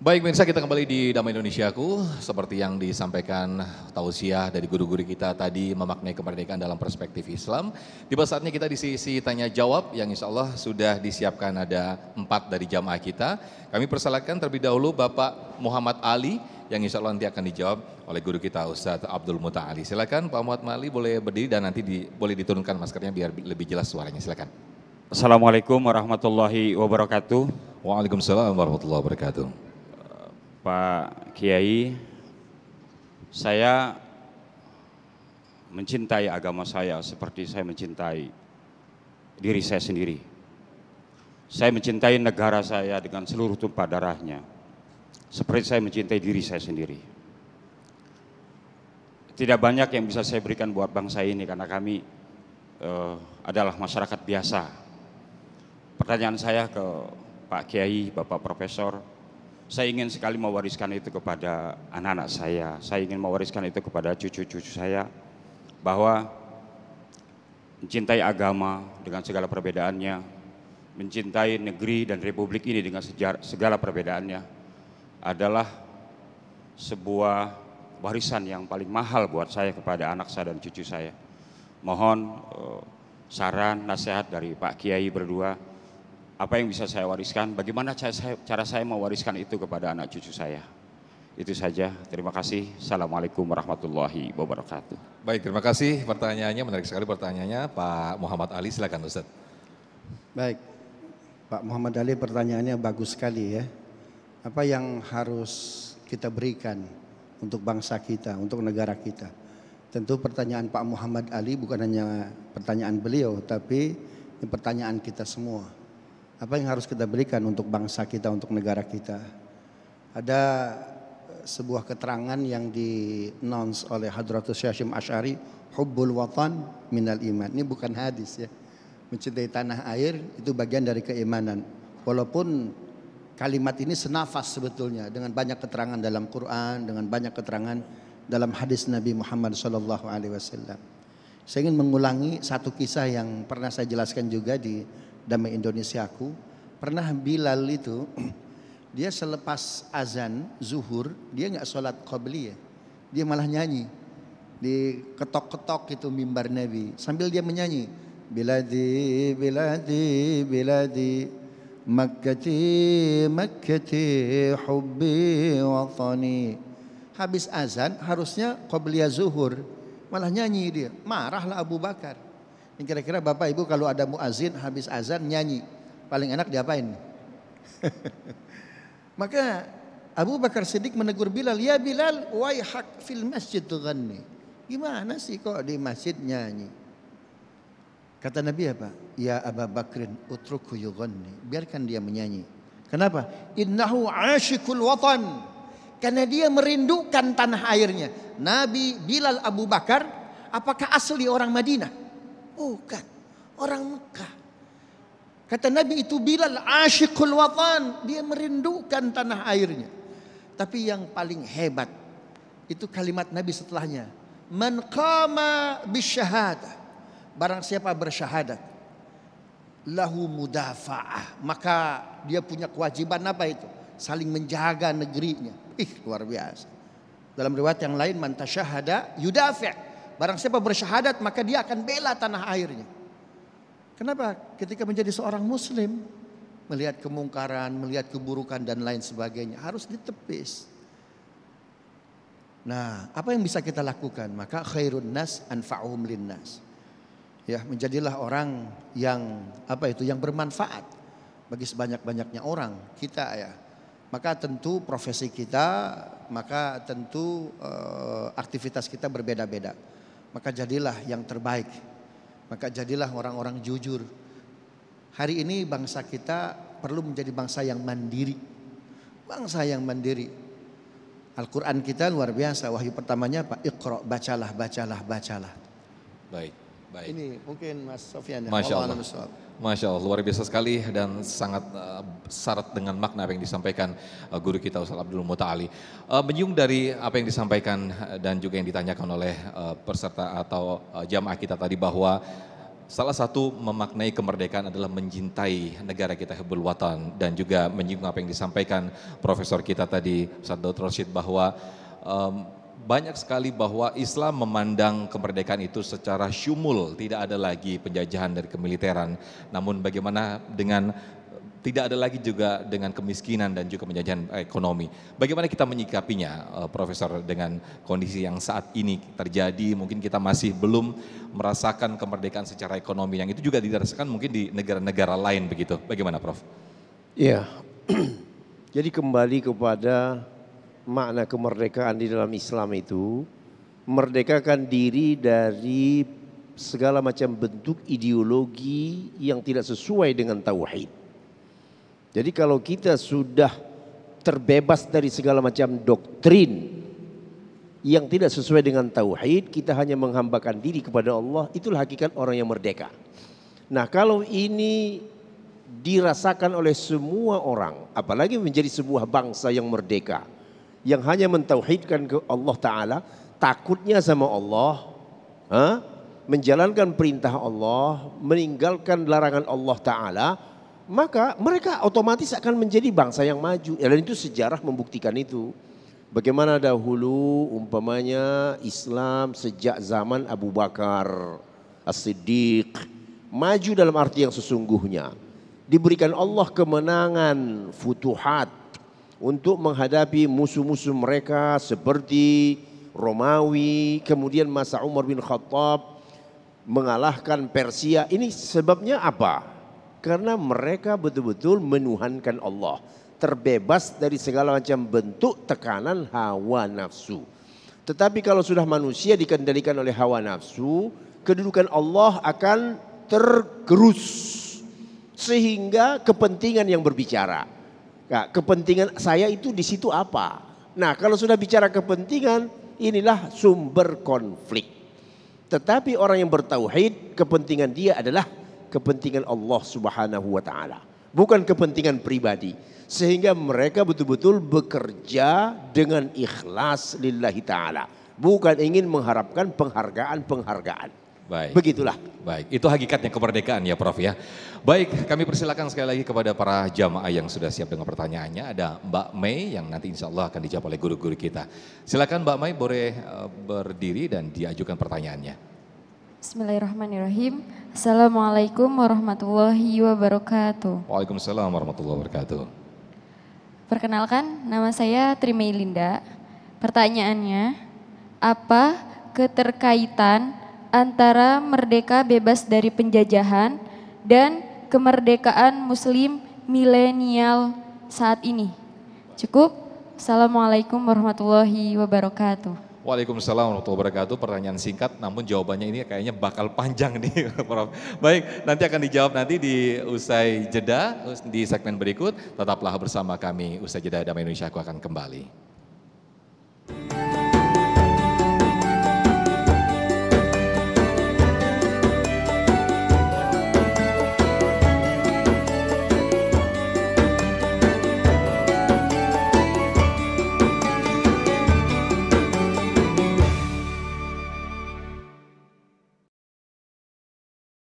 Baik pemirsa, kita kembali di Damai Indonesiaku. Seperti yang disampaikan tausiah dari guru-guru kita tadi memaknai kemerdekaan dalam perspektif Islam. Tiba saatnya kita di sisi tanya jawab yang insya Allah sudah disiapkan ada 4 dari jamaah kita. Kami persilakan terlebih dahulu Bapak Muhammad Ali yang insya Allah nanti akan dijawab oleh guru kita Ustadz Abdul Muta'ali. Silakan Pak Muhammad Ali boleh berdiri dan nanti boleh diturunkan maskernya biar lebih jelas suaranya. Silakan. Assalamualaikum warahmatullahi wabarakatuh. Waalaikumsalam warahmatullahi wabarakatuh. Pak Kiai, saya mencintai agama saya seperti saya mencintai diri saya sendiri. Saya mencintai negara saya dengan seluruh tumpah darahnya, seperti saya mencintai diri saya sendiri. Tidak banyak yang bisa saya berikan buat bangsa ini karena kami adalah masyarakat biasa. Pertanyaan saya ke Pak Kiai, Bapak Profesor, saya ingin sekali mewariskan itu kepada anak-anak saya ingin mewariskan itu kepada cucu-cucu saya, bahwa mencintai agama dengan segala perbedaannya, mencintai negeri dan republik ini dengan segala perbedaannya adalah sebuah warisan yang paling mahal buat saya kepada anak saya dan cucu saya. Mohon saran, nasihat dari Pak Kiai berdua. Apa yang bisa saya wariskan, bagaimana cara saya mewariskan itu kepada anak cucu saya. Itu saja, terima kasih. Assalamualaikum warahmatullahi wabarakatuh. Baik, terima kasih pertanyaannya, menarik sekali pertanyaannya. Pak Muhammad Ali, silakan Ustaz. Baik, Pak Muhammad Ali pertanyaannya bagus sekali ya. Apa yang harus kita berikan untuk bangsa kita, untuk negara kita? Tentu pertanyaan Pak Muhammad Ali bukan hanya pertanyaan beliau, tapi ini pertanyaan kita semua. Apa yang harus kita berikan untuk bangsa kita, untuk negara kita? Ada sebuah keterangan yang di-announce oleh Hadratus Syekh Asy'ari, hubbul watan minal iman. Ini bukan hadis ya. Mencintai tanah air itu bagian dari keimanan. Walaupun kalimat ini senafas sebetulnya dengan banyak keterangan dalam Quran, dengan banyak keterangan dalam hadis Nabi Muhammad SAW. Saya ingin mengulangi satu kisah yang pernah saya jelaskan juga di Damai Indonesiaku. Pernah Bilal itu dia selepas azan zuhur dia nggak sholat qabliyah, dia malah nyanyi di ketok-ketok itu mimbar Nabi sambil dia menyanyi, biladi biladi biladi makkati makkati hubbi watani. Habis azan harusnya qabliyah zuhur, malah nyanyi dia. Marahlah Abu Bakar. Ini kira-kira Bapak Ibu kalau ada muazin habis azan nyanyi, paling enak diapain? Maka Abu Bakar Siddiq menegur Bilal, ya Bilal, waihak fil masjid tughanni. Gimana sih kok di masjid nyanyi? Kata Nabi apa? Ya Abu Bakrin utruku yughanni. Biarkan dia menyanyi. Kenapa? Innahu asyikul watan. Karena dia merindukan tanah airnya. Nabi Bilal Abu Bakar, apakah asli orang Madinah? Bukan, orang Mekah. Kata Nabi itu Bilal asyikul watan, dia merindukan tanah airnya. Tapi yang paling hebat itu kalimat Nabi setelahnya, man qama bisyahadah, barang siapa bersyahadat, lahu mudafa'ah, maka dia punya kewajiban apa itu? Saling menjaga negerinya. Luar biasa. Dalam riwayat yang lain, man tasyahada yudafi', barang siapa bersyahadat maka dia akan bela tanah airnya. Kenapa? Ketika menjadi seorang muslim, melihat kemungkaran, melihat keburukan dan lain sebagainya harus ditepis. Nah, apa yang bisa kita lakukan? Maka khairun nas anfa'uhum linnas. Ya, menjadilah orang yang yang bermanfaat bagi sebanyak-banyaknya orang kita ya. Maka tentu profesi kita, maka tentu aktivitas kita berbeda-beda. Maka jadilah yang terbaik. Maka jadilah orang-orang jujur. Hari ini bangsa kita perlu menjadi bangsa yang mandiri. Bangsa yang mandiri. Al-Quran kita luar biasa. Wahyu pertamanya apa? Iqra, bacalah, bacalah, bacalah. Baik. Ini mungkin Mas Sofyan. Masya Allah. Masya Allah, luar biasa sekali dan sangat syarat dengan makna apa yang disampaikan guru kita Ustaz Abdul Muta'ali. Menyung dari apa yang disampaikan dan juga yang ditanyakan oleh peserta atau jamaah kita tadi bahwa Salah satu memaknai kemerdekaan adalah mencintai negara kita Hibbul Watan, dan juga menyinggung apa yang disampaikan profesor kita tadi Ustaz Dr. Rashid bahwa banyak sekali bahwa Islam memandang kemerdekaan itu secara syumul, tidak ada lagi penjajahan dari kemiliteran, namun bagaimana dengan tidak ada lagi juga dengan kemiskinan dan juga penjajahan ekonomi. Bagaimana kita menyikapinya, Profesor, dengan kondisi yang saat ini terjadi? Mungkin kita masih belum merasakan kemerdekaan secara ekonomi, yang itu juga dirasakan mungkin di negara-negara lain begitu. Bagaimana, Prof? Iya, jadi kembali kepada makna kemerdekaan di dalam Islam itu, merdekakan diri dari segala macam bentuk ideologi yang tidak sesuai dengan tauhid. Jadi kalau kita sudah terbebas dari segala macam doktrin yang tidak sesuai dengan tauhid, kita hanya menghambakan diri kepada Allah, itulah hakikat orang yang merdeka. Nah, kalau ini dirasakan oleh semua orang, apalagi menjadi sebuah bangsa yang merdeka, yang hanya mentauhidkan ke Allah Ta'ala, takutnya sama Allah, menjalankan perintah Allah, meninggalkan larangan Allah Ta'ala, maka mereka otomatis akan menjadi bangsa yang maju. Dan itu sejarah membuktikan itu. Bagaimana dahulu umpamanya Islam sejak zaman Abu Bakar As-Siddiq maju dalam arti yang sesungguhnya. Diberikan Allah kemenangan, futuhat untuk menghadapi musuh-musuh mereka seperti Romawi, kemudian masa Umar bin Khattab mengalahkan Persia. Ini sebabnya apa? Karena mereka betul-betul menuhankan Allah, terbebas dari segala macam bentuk tekanan hawa nafsu. Tetapi kalau sudah manusia dikendalikan oleh hawa nafsu, kedudukan Allah akan tergerus sehingga kepentingan yang berbicara. Nah, kepentingan saya itu di situ apa? Nah, kalau sudah bicara kepentingan, inilah sumber konflik. Tetapi orang yang bertauhid, kepentingan dia adalah kepentingan Allah Subhanahu wa Ta'ala, bukan kepentingan pribadi, sehingga mereka betul-betul bekerja dengan ikhlas lillahi ta'ala, bukan ingin mengharapkan penghargaan. Baik. Begitulah. Baik, itu hakikatnya kemerdekaan ya, Prof ya. Baik, kami persilakan sekali lagi kepada para jamaah yang sudah siap dengan pertanyaannya. Ada Mbak Mei yang nanti insya Allah akan dijawab oleh guru-guru kita. Silakan Mbak Mei, boleh berdiri dan diajukan pertanyaannya. Bismillahirrahmanirrahim. Assalamualaikum warahmatullahi wabarakatuh. Waalaikumsalam warahmatullahi wabarakatuh. Perkenalkan, nama saya Trimei Linda. Pertanyaannya, apa keterkaitan antara merdeka bebas dari penjajahan dan kemerdekaan muslim milenial saat ini? Cukup. Assalamualaikum warahmatullahi wabarakatuh. Waalaikumsalam warahmatullahi wabarakatuh. Pertanyaan singkat, namun jawabannya ini kayaknya bakal panjang nih, Prof. Baik, nanti akan dijawab nanti di usai jeda di segmen berikut. Tetaplah bersama kami, usai jeda Damai Indonesia aku akan kembali.